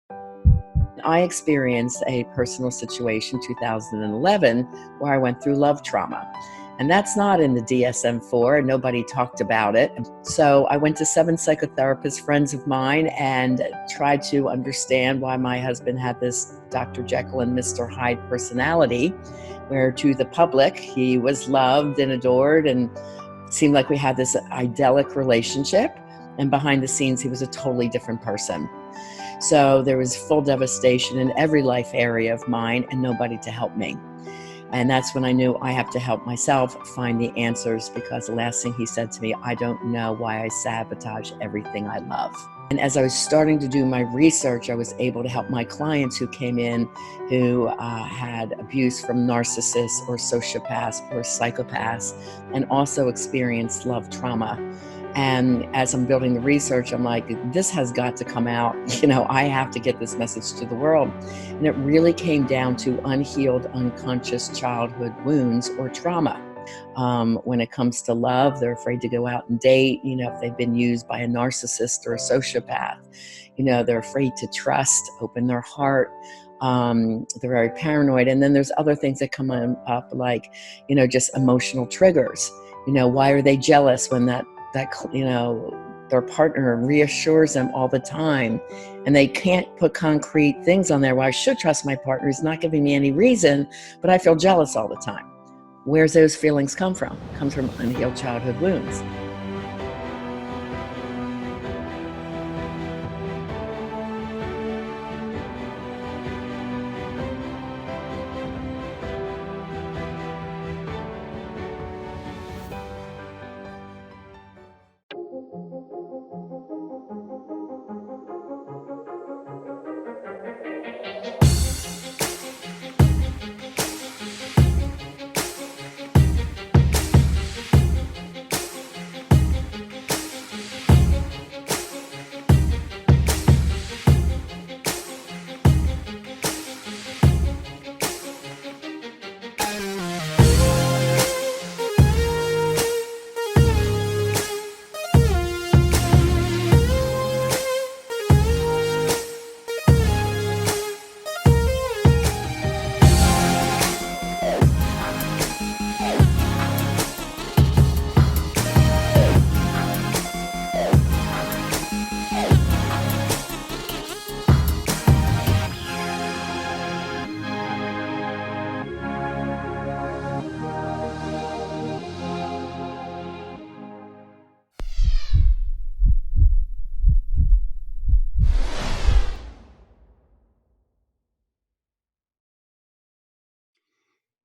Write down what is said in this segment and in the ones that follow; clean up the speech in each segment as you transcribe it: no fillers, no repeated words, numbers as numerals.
I experienced a personal situation 2011 where I went through love trauma. And that's not in the DSM-4, and nobody talked about it. So I went to 7 psychotherapists, friends of mine, and tried to understand why my husband had this Dr. Jekyll and Mr. Hyde personality, where to the public, he was loved and adored and seemed like we had this idyllic relationship. And behind the scenes, he was a totally different person. So there was full devastation in every life area of mine and nobody to help me. And that's when I knew I have to help myself find the answers, because the last thing he said to me, I don't know why I sabotage everything I love. And as I was starting to do my research, I was able to help my clients who came in who had abuse from narcissists or sociopaths or psychopaths, and also experienced love trauma. And as I'm building the research, I'm like, this has got to come out. I have to get this message to the world. And it really came down to unhealed, unconscious childhood wounds or trauma. When it comes to love, they're afraid to go out and date, if they've been used by a narcissist or a sociopath. They're afraid to trust, open their heart. They're very paranoid. And then there's other things that come up, like, just emotional triggers. Why are they jealous when that their partner reassures them all the time, and they can't put concrete things on there? Well, I should trust my partner. He's not giving me any reason, but I feel jealous all the time. Where's those feelings come from? It comes from unhealed childhood wounds.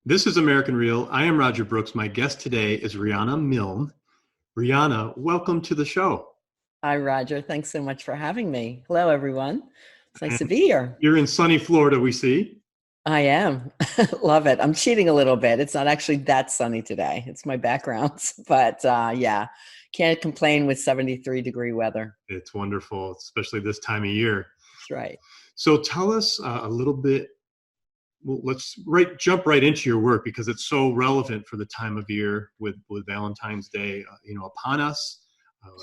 This is American Real. I am Roger Brooks. My guest today is Riana Milne. Riana, welcome to the show. Hi, Roger. Thanks so much for having me. Hello, everyone. It's nice to be here. You're in sunny Florida, we see. I am. Love it. I'm cheating a little bit. It's not actually that sunny today. It's my background. But yeah, can't complain with 73-degree weather. It's wonderful, especially this time of year. That's right. So tell us a little bit. Well, let's jump right into your work, because it's so relevant for the time of year with Valentine's Day, upon us.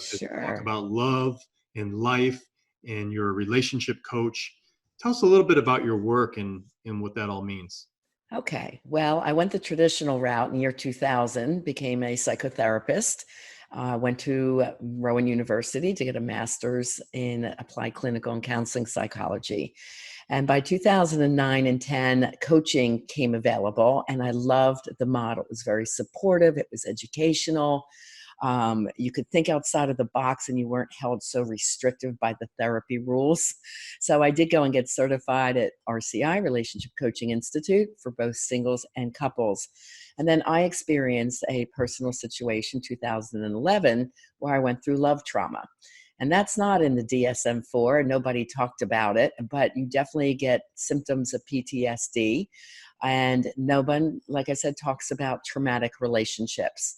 Sure. Talk about love and life, and you're a relationship coach. Tell us a little bit about your work and what that all means. Okay. Well, I went the traditional route in the year 2000, became a psychotherapist. Went to Rowan University to get a master's in applied clinical and counseling psychology. And by 2009 and 10, coaching came available, and I loved the model. It was very supportive. It was educational. You could think outside of the box, and you weren't held so restrictive by the therapy rules. So I did go and get certified at RCI, Relationship Coaching Institute, for both singles and couples. And then I experienced a personal situation 2011 where I went through love trauma. And that's not in the DSM-4, and nobody talked about it, but you definitely get symptoms of PTSD. And no one, like I said, talks about traumatic relationships.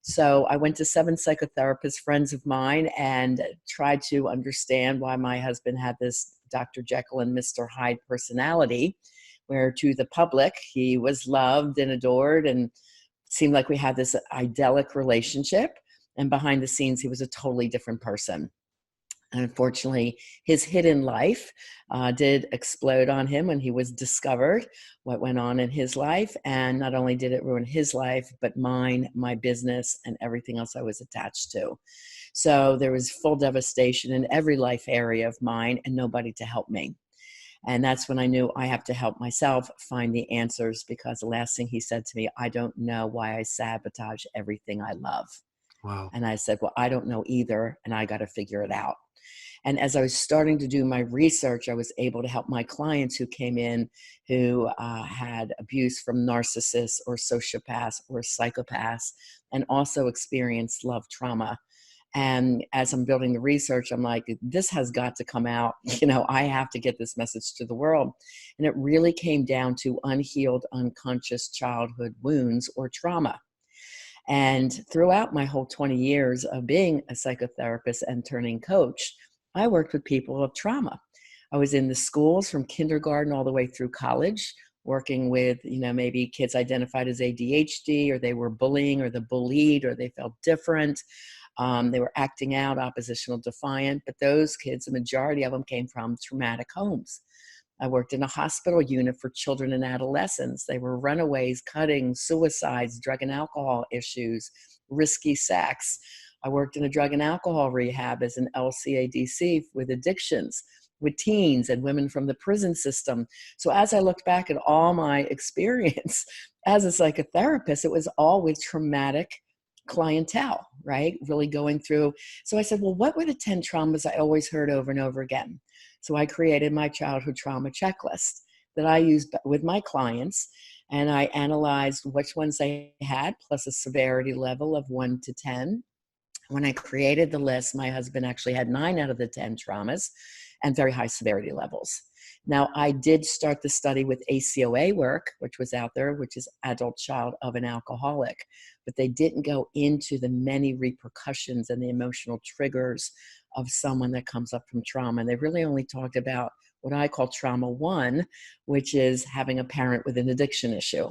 So I went to 7 psychotherapists, friends of mine, and tried to understand why my husband had this Dr. Jekyll and Mr. Hyde personality, where to the public, he was loved and adored and seemed like we had this idyllic relationship. And behind the scenes, he was a totally different person. And unfortunately, his hidden life did explode on him when he was discovered what went on in his life. And not only did it ruin his life, but mine, my business, and everything else I was attached to. So there was full devastation in every life area of mine and nobody to help me. And that's when I knew I have to help myself find the answers, because the last thing he said to me, I don't know why I sabotage everything I love. Wow. And I said, well, I don't know either, and I got to figure it out. And as I was starting to do my research, I was able to help my clients who came in who had abuse from narcissists or sociopaths or psychopaths, and also experienced love trauma. And as I'm building the research, I'm like, this has got to come out. I have to get this message to the world. And it really came down to unhealed, unconscious childhood wounds or trauma. And throughout my whole 20 years of being a psychotherapist and turning coach, I worked with people with trauma. I was in the schools from kindergarten all the way through college, working with, maybe kids identified as ADHD, or they were bullying, or the bullied, or they felt different. They were acting out, oppositional, defiant. But those kids, the majority of them came from traumatic homes. I worked in a hospital unit for children and adolescents. They were runaways, cutting, suicides, drug and alcohol issues, risky sex. I worked in a drug and alcohol rehab as an LCADC with addictions, with teens and women from the prison system. So as I looked back at all my experience as a psychotherapist, it was all with traumatic clientele, right? Really going through. So I said, well, what were the 10 traumas I always heard over and over again? So I created my childhood trauma checklist that I used with my clients, and I analyzed which ones they had, plus a severity level of 1 to 10. When I created the list, my husband actually had 9 out of the 10 traumas and very high severity levels. Now, I did start the study with ACOA work, which was out there, which is adult child of an alcoholic, but they didn't go into the many repercussions and the emotional triggers of someone that comes up from trauma. They really only talked about what I call trauma 1, which is having a parent with an addiction issue.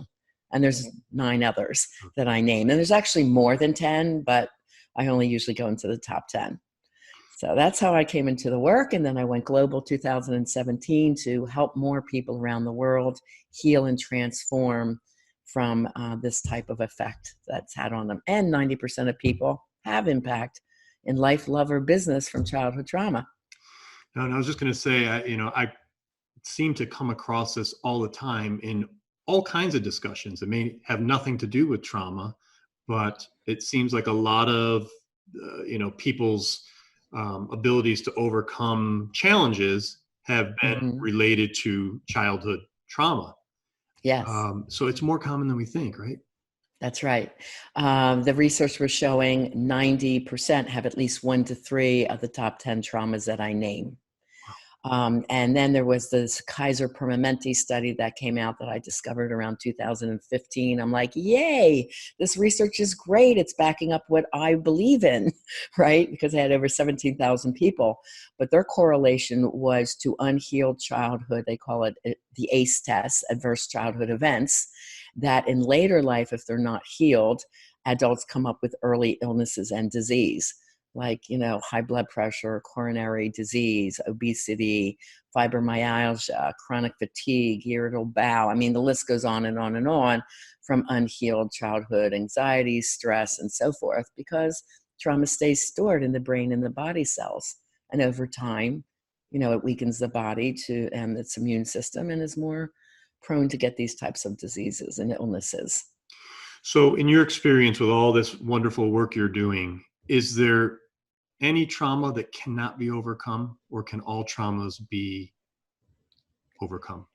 And there's 9 others that I name. And there's actually more than 10, but I only usually go into the top 10. So that's how I came into the work. And then I went global 2017 to help more people around the world heal and transform from this type of effect that's had on them. And 90% of people have impact in life, love, or business from childhood trauma. No, and I was just going to say, I seem to come across this all the time in all kinds of discussions. It may have nothing to do with trauma, but it seems like a lot of, people's abilities to overcome challenges have been related to childhood trauma. Yes. So it's more common than we think, right? That's right. The research was showing 90% have at least 1 to 3 of the top 10 traumas that I name. And then there was this Kaiser Permanente study that came out that I discovered around 2015. I'm like, yay, this research is great. It's backing up what I believe in, right? Because they had over 17,000 people. But their correlation was to unhealed childhood. They call it the ACE test, adverse childhood events, that in later life, if they're not healed, adults come up with early illnesses and disease, like, high blood pressure, coronary disease, obesity, fibromyalgia, chronic fatigue, irritable bowel. I mean, the list goes on and on and on, from unhealed childhood anxiety, stress, and so forth, because trauma stays stored in the brain and the body cells. And over time, it weakens the body and its immune system, and is more prone to get these types of diseases and illnesses. So in your experience with all this wonderful work you're doing, is there any trauma that cannot be overcome, or can all traumas be overcome?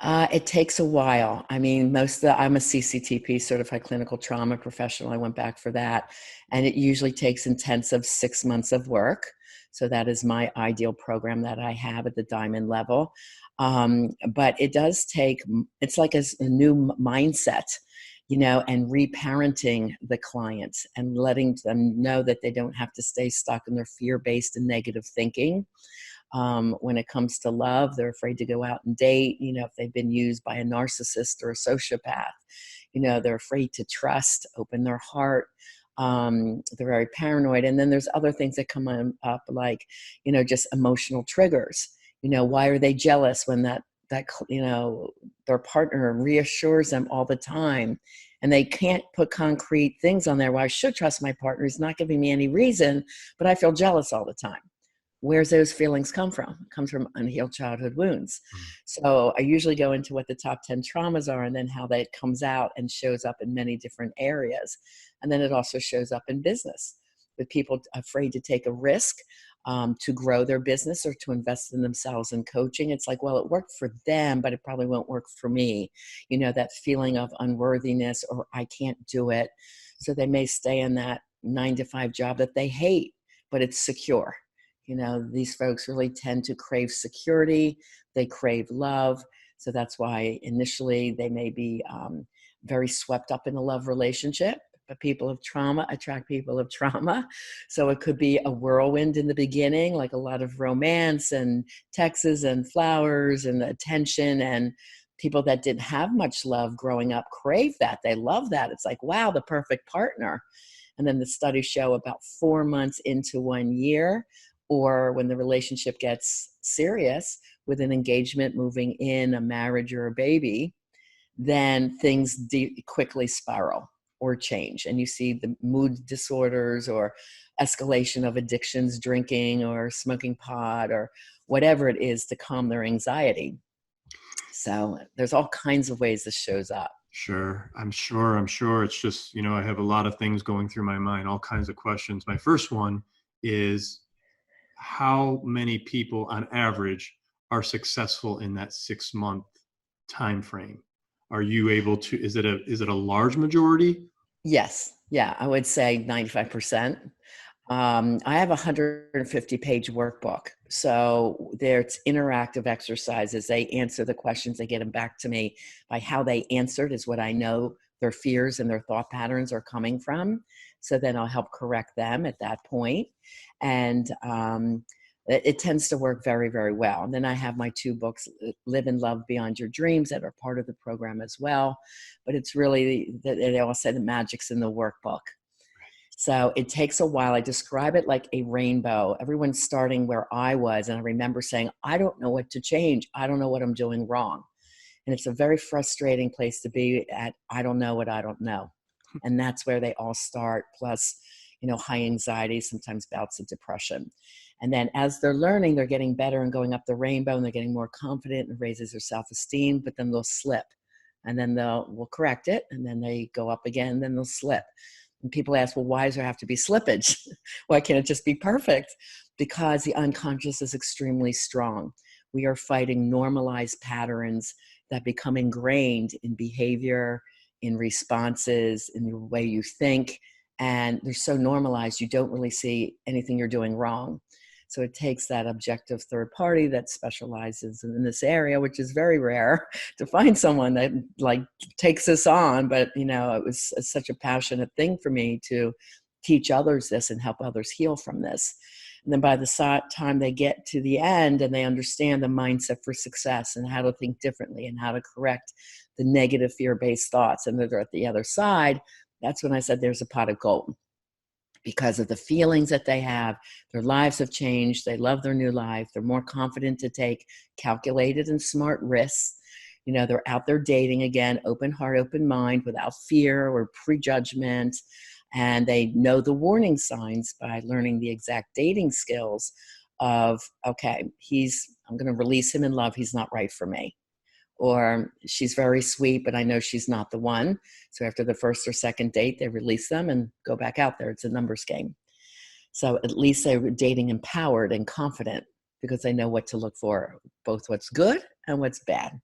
It takes a while. I mean, I'm a CCTP, certified clinical trauma professional. I went back for that. And it usually takes intensive 6 months of work. So that is my ideal program that I have at the diamond level. But it does take, it's like a new mindset, and reparenting the clients and letting them know that they don't have to stay stuck in their fear-based and negative thinking. When it comes to love, they're afraid to go out and date, if they've been used by a narcissist or a sociopath. They're afraid to trust, open their heart. They're very paranoid. And then there's other things that come up, like, just emotional triggers. Why are they jealous when that their partner reassures them all the time, and they can't put concrete things on there? Well, I should trust my partner. He's not giving me any reason, but I feel jealous all the time. Where's those feelings come from? It comes from unhealed childhood wounds. So I usually go into what the top 10 traumas are, and then how that comes out and shows up in many different areas. And then it also shows up in business, with people afraid to take a risk, to grow their business or to invest in themselves in coaching. It's like, well, it worked for them, but it probably won't work for me. That feeling of unworthiness, or I can't do it. So they may stay in that 9-to-5 job that they hate, but it's secure. These folks really tend to crave security. They crave love. So that's why initially they may be very swept up in a love relationship. But people of trauma attract people of trauma. So it could be a whirlwind in the beginning, like a lot of romance and texts and flowers and attention. And people that didn't have much love growing up crave that. They love that. It's like, wow, the perfect partner. And then the studies show about 4 months into 1 year, or when the relationship gets serious with an engagement, moving in, a marriage, or a baby, then things quickly spiral or change. And you see the mood disorders or escalation of addictions, drinking or smoking pot or whatever it is, to calm their anxiety. So there's all kinds of ways this shows up. Sure. I'm sure. It's just, I have a lot of things going through my mind, all kinds of questions. My first one is, how many people on average are successful in that 6-month time frame? Are you able to, is it a large majority? Yes. Yeah, I would say 95%. I have a 150-page workbook. So there's interactive exercises. They answer the questions. They get them back to me by how they answered is what I know their fears and their thought patterns are coming from. So then I'll help correct them at that point. And it tends to work very, very well. And then I have my 2 books, Live and Love Beyond Your Dreams, that are part of the program as well. But it's really, they all say the magic's in the workbook. So it takes a while. I describe it like a rainbow. Everyone's starting where I was. And I remember saying, I don't know what to change. I don't know what I'm doing wrong. And it's a very frustrating place to be at. I don't know what I don't know. And that's where they all start. Plus, high anxiety, sometimes bouts of depression. And then as they're learning, they're getting better and going up the rainbow, and they're getting more confident and raises their self-esteem, but then they'll slip. And then we'll correct it. And then they go up again, and then they'll slip. And people ask, well, why does there have to be slippage? Why can't it just be perfect? Because the unconscious is extremely strong. We are fighting normalized patterns that become ingrained in behavior, in responses, in the way you think. And they're so normalized, you don't really see anything you're doing wrong. So it takes that objective third party that specializes in this area, which is very rare to find someone that takes this on. But, it was such a passionate thing for me to teach others this and help others heal from this. And then by the time they get to the end and they understand the mindset for success and how to think differently and how to correct the negative fear-based thoughts, and they're at the other side, that's when I said there's a pot of gold. Because of the feelings that they have, their lives have changed. They love their new life. They're more confident to take calculated and smart risks. They're out there dating again, open heart, open mind, without fear or prejudgment. And they know the warning signs by learning the exact dating skills of, okay, I'm going to release him in love. He's not right for me. Or she's very sweet, but I know she's not the one. So after the first or second date, they release them and go back out there. It's a numbers game. So at least they're dating empowered and confident because they know what to look for, both what's good and what's bad.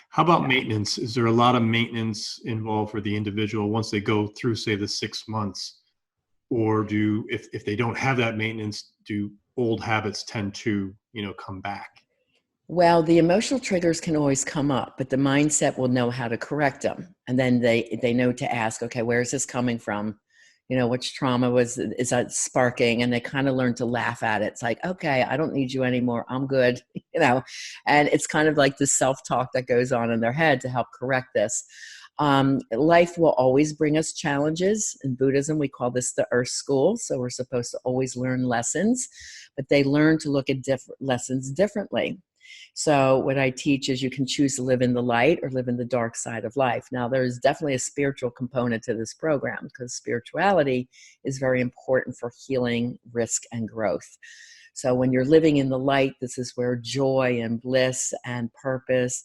How about maintenance? Is there a lot of maintenance involved for the individual once they go through, say, the 6 months? Or if they don't have that maintenance, do old habits tend to, come back? Well, the emotional triggers can always come up, but the mindset will know how to correct them. And then they know to ask, okay, where is this coming from? Which trauma is that sparking? And they kind of learn to laugh at it. It's like, okay, I don't need you anymore. I'm good. And it's kind of like the self-talk that goes on in their head to help correct this. Life will always bring us challenges. In Buddhism, we call this the earth school. So we're supposed to always learn lessons, but they learn to look at different lessons differently. So what I teach is you can choose to live in the light or live in the dark side of life. Now, there's definitely a spiritual component to this program because spirituality is very important for healing, risk, and growth. So when you're living in the light, this is where joy and bliss and purpose,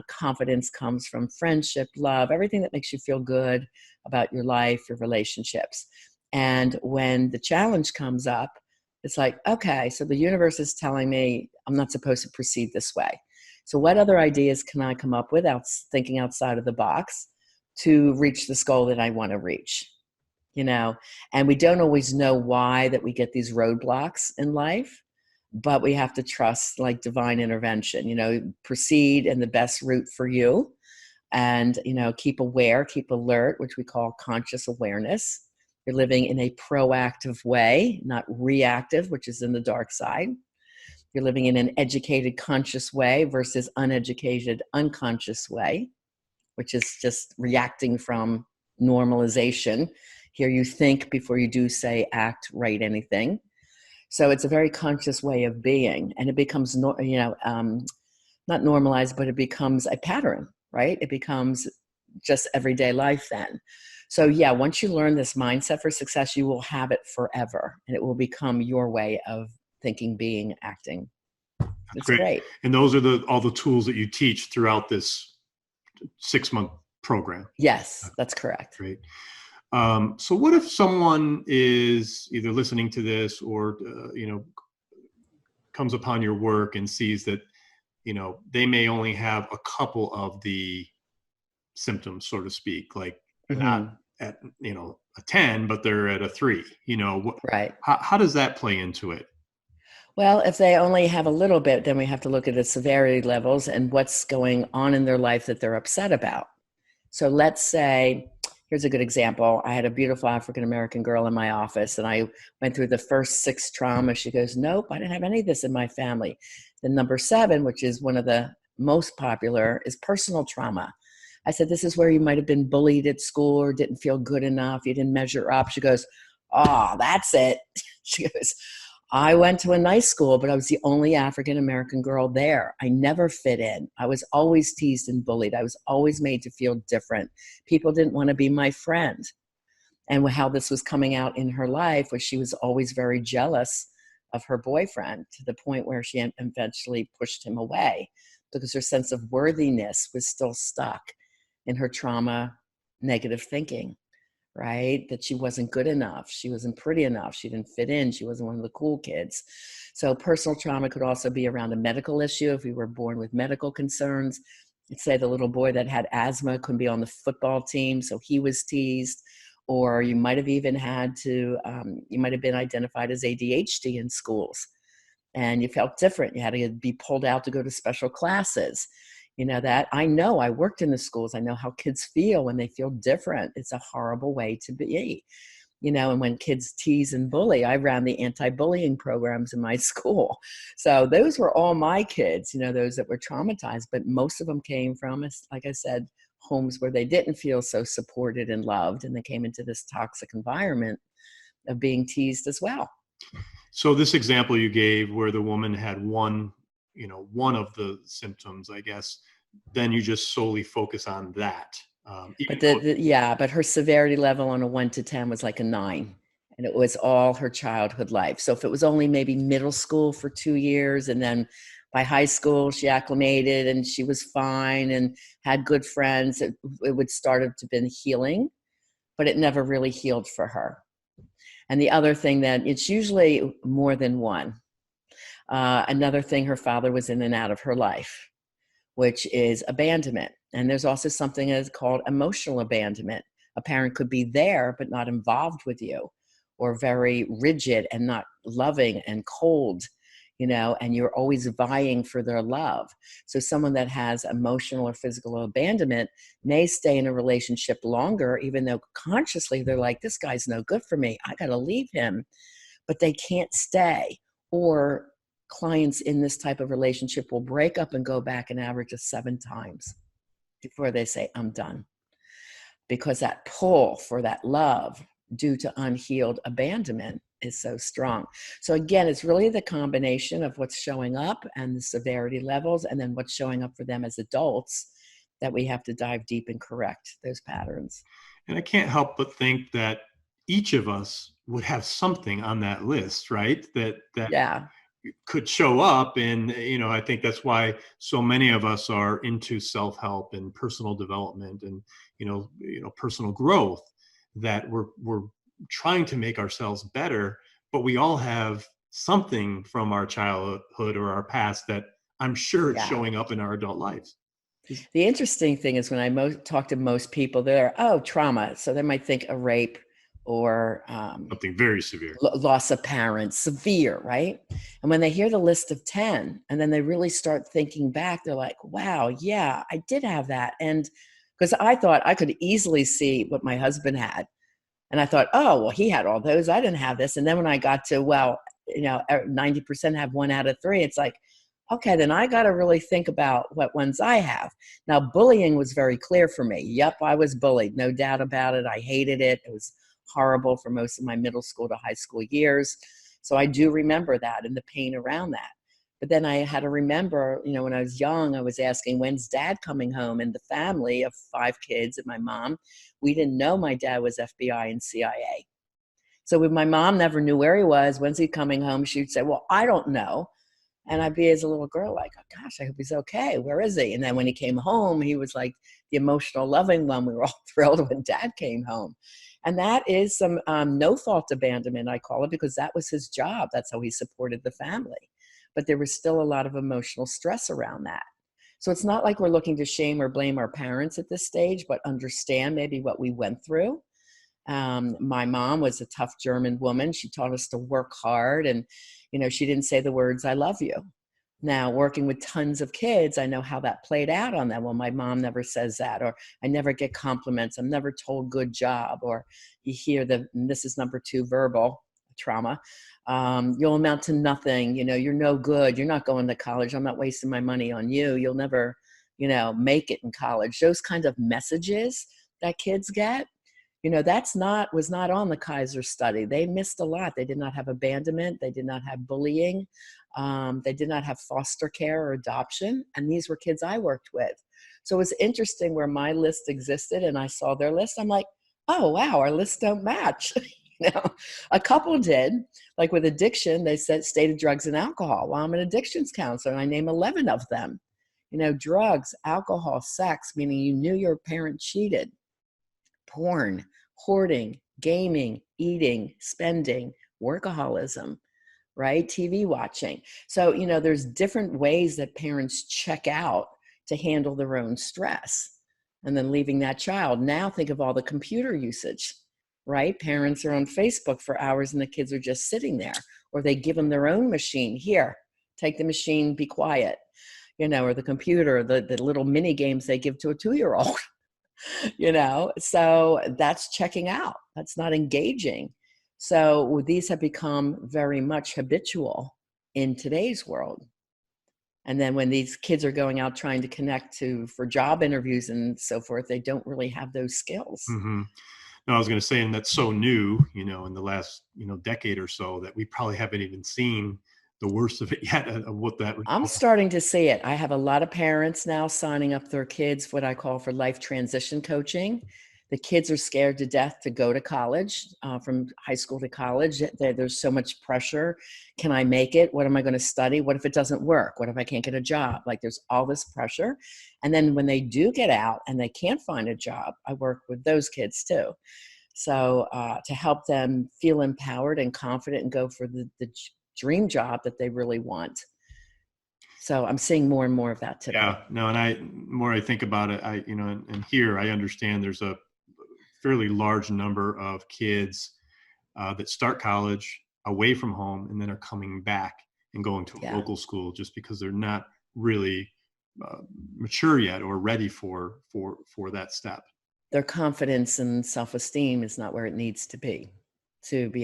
confidence comes from, friendship, love, everything that makes you feel good about your life, your relationships. And when the challenge comes up, it's like, okay, so the universe is telling me I'm not supposed to proceed this way. So what other ideas can I come up with thinking outside of the box to reach this goal that I want to reach? And we don't always know why that we get these roadblocks in life, but we have to trust like divine intervention, proceed in the best route for you and, keep aware, keep alert, which we call conscious awareness. You're living in a proactive way, not reactive, which is in the dark side. You're living in an educated, conscious way versus uneducated, unconscious way, which is just reacting from normalization. Here you think before you do, say, act, write, anything. So it's a very conscious way of being, and it becomes, not normalized, but it becomes a pattern, right? It becomes just everyday life then. So yeah, once you learn this mindset for success, you will have it forever, and it will become your way of thinking, being, acting. It's great. And those are all the tools that you teach throughout this 6-month program. Yes, that's correct. Great. So what if someone is either listening to this or, comes upon your work and sees that, they may only have a couple of the symptoms, so to speak, like not at, a 10, but they're at a 3, right. How does that play into it? Well, if they only have a little bit, then we have to look at the severity levels and what's going on in their life that they're upset about. So let's say, here's a good example. I had a beautiful African-American girl in my office, and I went through the first 6 traumas. She goes, nope, I didn't have any of this in my family. Then number 7, which is one of the most popular, is personal trauma. I said, this is where you might have been bullied at school or didn't feel good enough. You didn't measure up. She goes, oh, that's it. She goes, I went to a nice school, but I was the only African-American girl there. I never fit in. I was always teased and bullied. I was always made to feel different. People didn't want to be my friend. And how this was coming out in her life was she was always very jealous of her boyfriend, to the point where she eventually pushed him away because her sense of worthiness was still stuck in her trauma, negative thinking. Right? That she wasn't good enough. She wasn't pretty enough. She didn't fit in. She wasn't one of the cool kids. So personal trauma could also be around a medical issue. If we were born with medical concerns, let's say the little boy that had asthma couldn't be on the football team, so he was teased. Or you might have even you might have been identified as ADHD in schools, and you felt different. You had to be pulled out to go to special classes. That I know, I worked in the schools. I know how kids feel when they feel different. It's a horrible way to be, and when kids tease and bully, I ran the anti-bullying programs in my school. So those were all my kids, those that were traumatized, but most of them came from, like I said, homes where they didn't feel so supported and loved. And they came into this toxic environment of being teased as well. So this example you gave where the woman had one of the symptoms, I guess, then you just solely focus on that. But her severity level on a 1 to 10 was like a 9, and it was all her childhood life. So if it was only maybe middle school for 2 years, and then by high school she acclimated and she was fine and had good friends, it would start to been healing, but it never really healed for her. And the other thing, that it's usually more than one. Another thing, her father was in and out of her life, which is abandonment. And there's also something that's called emotional abandonment. A parent could be there, but not involved with you, or very rigid and not loving and cold, and you're always vying for their love. So someone that has emotional or physical abandonment may stay in a relationship longer, even though consciously they're like, this guy's no good for me, I got to leave him, but they can't stay. Or clients in this type of relationship will break up and go back an average of 7 times before they say, I'm done. because that pull for that love due to unhealed abandonment is so strong. So again, it's really the combination of what's showing up and the severity levels, and then what's showing up for them as adults, that we have to dive deep and correct those patterns. And I can't help but think that each of us would have something on that list, right? That Yeah. could show up. And I think that's why so many of us are into self-help and personal development and personal growth, that we're trying to make ourselves better, but we all have something from our childhood or our past that I'm sure it's Yeah. showing up in our adult lives. The interesting thing is when I talk to most people, they're, oh, trauma. So they might think a rape or Something very severe. loss of parents, severe, right? And when they hear the list of 10 and then they really start thinking back, they're like, wow, yeah, I did have that. And because I thought I could easily see what my husband had. And I thought, oh, well, he had all those. I didn't have this. And then when I got to, well, 90% have 1 out of 3, it's like, okay, then I got to really think about what ones I have. Now, bullying was very clear for me. Yep, I was bullied. No doubt about it. I hated it. It was horrible for most of my middle school to high school years. So I do remember that and the pain around that. But then I had to remember, when I was young, I was asking, when's dad coming home? And the family of 5 kids and my mom, we didn't know my dad was FBI and CIA. So when my mom never knew where he was, when's he coming home? She'd say, well, I don't know. And I'd be, as a little girl, like, oh gosh, I hope he's okay. Where is he? And then when he came home, he was like the emotional, loving one. We were all thrilled when dad came home. And that is some no fault abandonment, I call it, because that was his job. That's how he supported the family. But there was still a lot of emotional stress around that. So it's not like we're looking to shame or blame our parents at this stage, but understand maybe what we went through. My mom was a tough German woman. She taught us to work hard, and she didn't say the words, I love you. Now, working with tons of kids, I know how that played out on them. Well, my mom never says that, or I never get compliments. I'm never told good job, or you hear and this is number 2, verbal trauma. You'll amount to nothing. You're no good. Not going to college. I'm not wasting my money on you. You'll never, make it in college. Those kinds of messages that kids get, was not on the Kaiser study. They missed a lot. They did not have abandonment. They did not have bullying. They did not have foster care or adoption. And these were kids I worked with. So it was interesting where my list existed and I saw their list. I'm like, oh, wow, our lists don't match. A couple did. Like with addiction, they said stated drugs and alcohol. Well, I'm an addictions counselor and I name 11 of them. Drugs, alcohol, sex, meaning you knew your parent cheated, porn, hoarding, gaming, eating, spending, workaholism, right? TV watching. So, there's different ways that parents check out to handle their own stress and then leaving that child. Now think of all the computer usage, right? Parents are on Facebook for hours and the kids are just sitting there, or they give them their own machine. Here, take the machine, be quiet, or the computer, the little mini games they give to a 2-year-old. So that's checking out. That's not engaging. So these have become very much habitual in today's world. And then when these kids are going out trying to connect for job interviews and so forth, they don't really have those skills. Mm-hmm. No, I was going to say, and that's so new, in the last, decade or so, that we probably haven't even seen the worst of it yet, of what that. I'm starting to see it. I have a lot of parents now signing up their kids, what I call for life transition coaching. The kids are scared to death to go to college, from high school to college. There's so much pressure. Can I make it? What am I going to study? What if it doesn't work? What if I can't get a job? Like there's all this pressure. And then when they do get out and they can't find a job, I work with those kids too. So to help them feel empowered and confident and go for the dream job that they really want. So I'm seeing more and more of that today. Yeah, no, and more I think about it, and here I understand there's a fairly large number of kids that start college away from home and then are coming back and going to a local school just because they're not really mature yet or ready for that step. Their confidence and self-esteem is not where it needs to be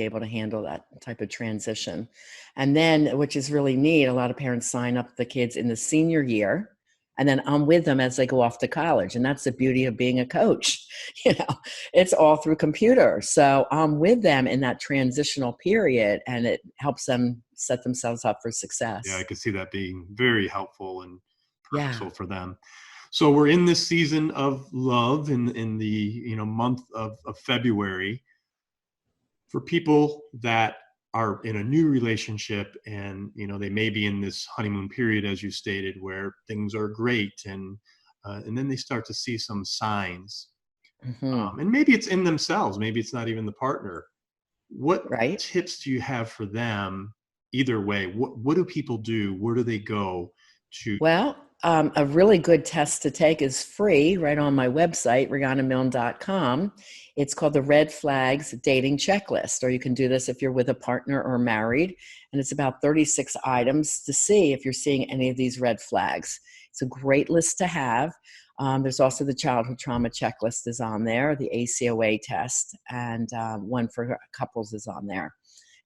able to handle that type of transition. And then, which is really neat, a lot of parents sign up the kids in the senior year And then I'm with them as they go off to college. And that's the beauty of being a coach. You know, it's all through computer. So I'm with them in that transitional period, and it helps them set themselves up for Yeah, I success. could see that being very helpful and Yeah. purposeful for them. So we're in this season of love in the month of February. For people that are in a new relationship, and they may be in this honeymoon period, as you stated, where things are great, and then they start to see some signs, Hmm. and maybe it's in themselves, maybe it's not even the partner. What Right. tips do you have for them? Either way, what do people do? Where do they go to? Well, a really good test to take is free right on my website, rianamilne.com. It's called the Red Flags Dating Checklist, or you can do this if you're with a partner or married. And it's about 36 items to see if you're seeing any of these red flags. It's a great list to have. There's also the childhood trauma checklist is on there, the ACOA test, and one for couples is on there,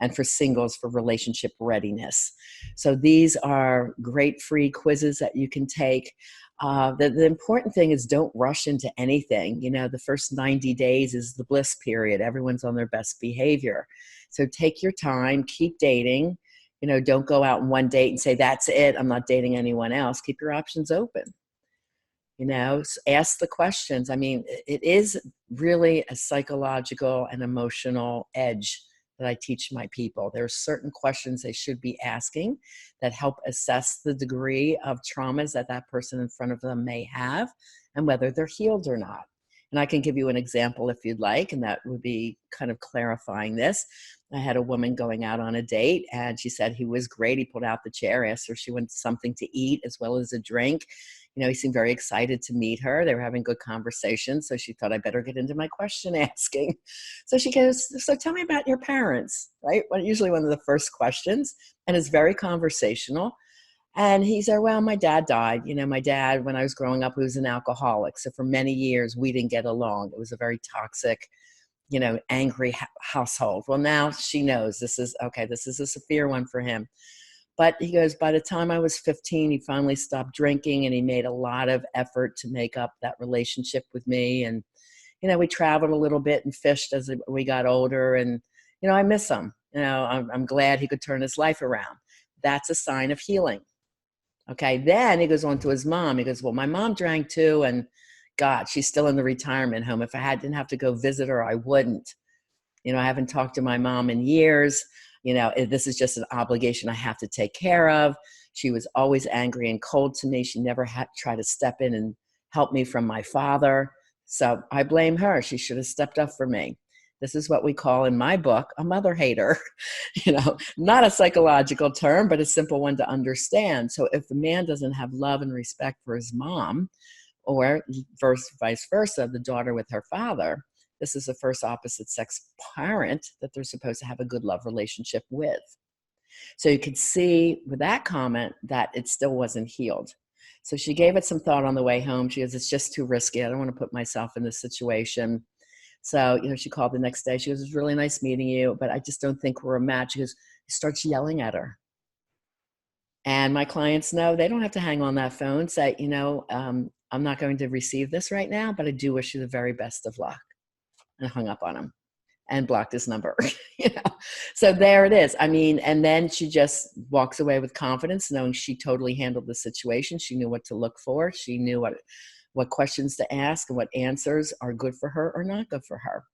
and for singles for relationship readiness. So these are great free quizzes that you can take. The important thing is don't rush into anything. You know, the first 90 days is the bliss period. Everyone's on their best behavior. So take your time, keep dating. You know, don't go out on one date and say, that's it, I'm not dating anyone else. Keep your options open. You know, ask the questions. I mean, it is really a psychological and emotional edge that I teach my people. There are certain questions they should be asking that help assess the degree of traumas that that person in front of them may have and whether they're healed or not. And I can give you an example if you'd like, and that would be kind of clarifying this. I had a woman going out on a date, and she said he was great. He pulled out the chair, asked her if she wanted something to eat as well as a drink. You know, he seemed very excited to meet her. They were having good conversation. So she thought, I better get into my question asking. So she goes, so tell me about your parents, right? Well, usually one of the first questions. And it's very conversational. And he said, well, my dad died. You know, my dad, when I was growing up, he was an alcoholic. So for many years, we didn't get along. It was a very toxic, you know, angry household. Well, now she knows this is, okay, this is a severe one for him. But he goes, by the time I was 15, he finally stopped drinking, and he made a lot of effort to make up that relationship with me. And, you know, we traveled a little bit and fished as we got older. And, you know, I miss him. You know, I'm glad he could turn his life around. That's a sign of healing. Okay. Then he goes on to his mom. He goes, well, my mom drank too. And God, she's still in the retirement home. If didn't have to go visit her, I wouldn't. You know, I haven't talked to my mom in years. You know, this is just an obligation I have to take care of. She was always angry and cold to me. She never had tried to step in and help me from my father. So I blame her. She should have stepped up for me. This is what we call in my book a mother hater. You know, not a psychological term, but a simple one to understand. So if the man doesn't have love and respect for his mom, or vice versa, the daughter with her father, this is the first opposite sex parent that they're supposed to have a good love relationship with. So you could see with that comment that it still wasn't healed. So she gave it some thought on the way home. She goes, it's just too risky. I don't want to put myself in this situation. So, you know, she called the next day. She goes, it was really nice meeting you, but I just don't think we're a match. She goes, he starts yelling at her. And my clients know they don't have to hang on that phone, say, you know, I'm not going to receive this right now, but I do wish you the very best of luck. And hung up on him and blocked his number. You know, so there it is. I mean, and then she just walks away with confidence, knowing she totally handled the situation. She knew what to look for. She knew what questions to ask and what answers are good for her or not good for her.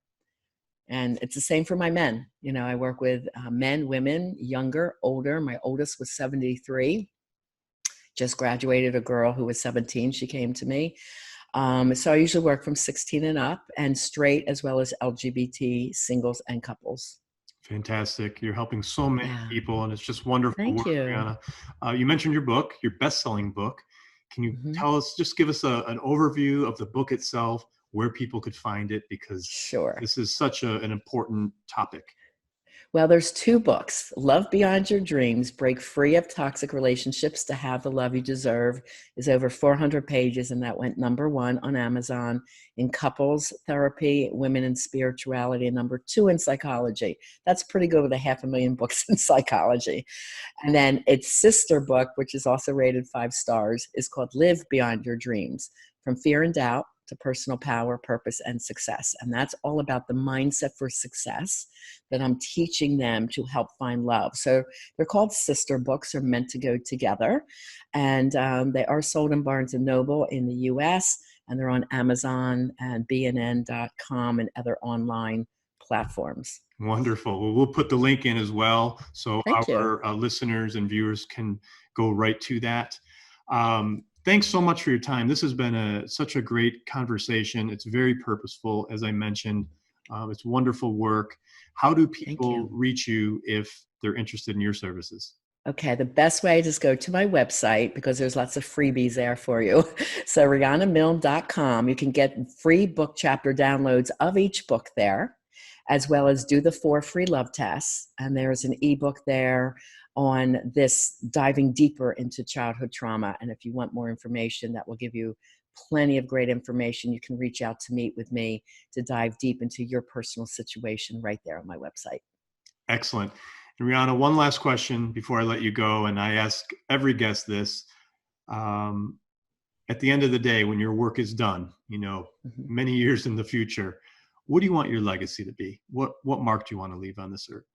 And it's the same for my men. You know, I work with men, women, younger, older. My oldest was 73. Just graduated a girl who was 17. She came to me. So I usually work from 16 and up, and straight as well as LGBT singles and couples. Fantastic. You're helping so many Yeah. people, and it's just wonderful Thank work, you. Rihanna. You mentioned your book, your best-selling book. Can you Mhm. tell us, just give us an overview of the book itself, where people could find it, because Sure. this is such an important topic. Well, there's two books. Love Beyond Your Dreams, Break Free of Toxic Relationships to Have the Love You Deserve is over 400 pages, and that went #1 on Amazon in couples therapy, women in spirituality, and #2 in psychology. That's pretty good with 500,000 books in psychology. And then its sister book, which is also rated 5 stars, is called Live Beyond Your Dreams, From Fear and Doubt to Personal Power, Purpose, and Success. And that's all about the mindset for success that I'm teaching them to help find love. So they're called sister books, are meant to go together. And they are sold in Barnes & Noble in the US, and they're on Amazon and bnn.com and other online platforms. Wonderful. Well, we'll put the link in as well, so Thank you. our listeners and viewers can go right to that. Thanks so much for your time. This has been such a great conversation. It's very purposeful, as I mentioned. It's wonderful work. How do people reach you if they're interested in your services? Okay, the best way is just go to my website because there's lots of freebies there for you. So rianamilne.com, you can get free book chapter downloads of each book there, as well as do the 4 free love tests. And there's an ebook there on this diving deeper into childhood trauma. And if you want more information, that will give you plenty of great information. You can reach out to meet with me to dive deep into your personal situation right there on my website. Excellent. And Riana, one last question before I let you go. And I ask every guest this. At the end of the day, when your work is done, many years in the future, what do you want your legacy to be? What mark do you want to leave on this earth?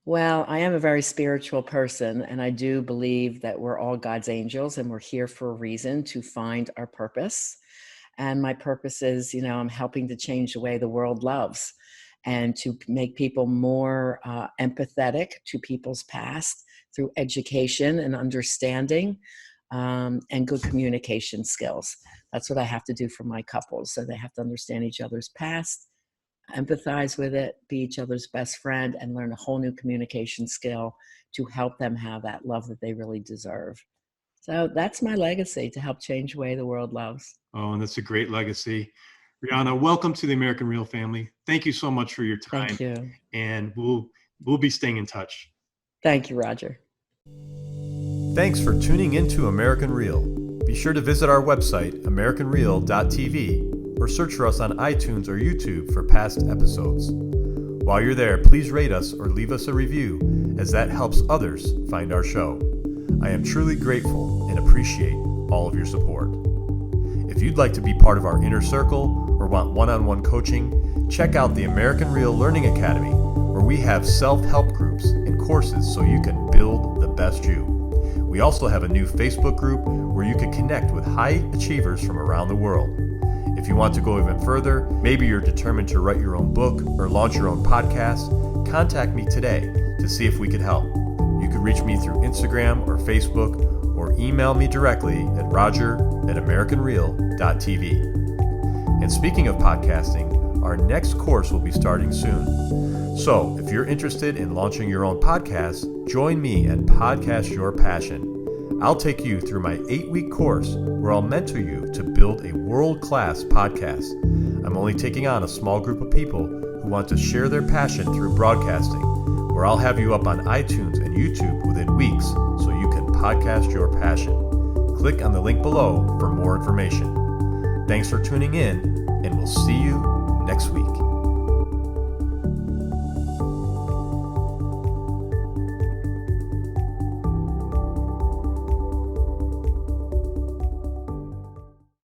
Well, I am a very spiritual person, and I do believe that we're all God's angels and we're here for a reason to find our purpose. And my purpose is, I'm helping to change the way the world loves and to make people more empathetic to people's past through education and understanding and good communication skills. That's what I have to do for my couples. So they have to understand each other's past, empathize with it, be each other's best friend, and learn a whole new communication skill to help them have that love that they really deserve. So that's my legacy, to help change the way the world loves. Oh, and that's a great legacy. Riana, welcome to the American Real family. Thank you so much for your time. Thank you. And we'll be staying in touch. Thank you, Roger. Thanks for tuning into American Real. Be sure to visit our website, AmericanReal.tv, or search for us on iTunes or YouTube for past episodes. While you're there, please rate us or leave us a review, as that helps others find our show. I am truly grateful and appreciate all of your support. If you'd like to be part of our inner circle or want one-on-one coaching, check out the American Real Learning Academy, where we have self-help groups and courses so you can build the best you. We also have a new Facebook group where you can connect with high achievers from around the world. If you want to go even further, maybe you're determined to write your own book or launch your own podcast, contact me today to see if we could help. You can reach me through Instagram or Facebook, or email me directly at roger@americanreal.tv. And speaking of podcasting, our next course will be starting soon. So if you're interested in launching your own podcast, join me and Podcast Your Passion. I'll take you through my 8-week course where I'll mentor you to build a world-class podcast. I'm only taking on a small group of people who want to share their passion through broadcasting, where I'll have you up on iTunes and YouTube within weeks so you can podcast your passion. Click on the link below for more information. Thanks for tuning in, and we'll see you next week.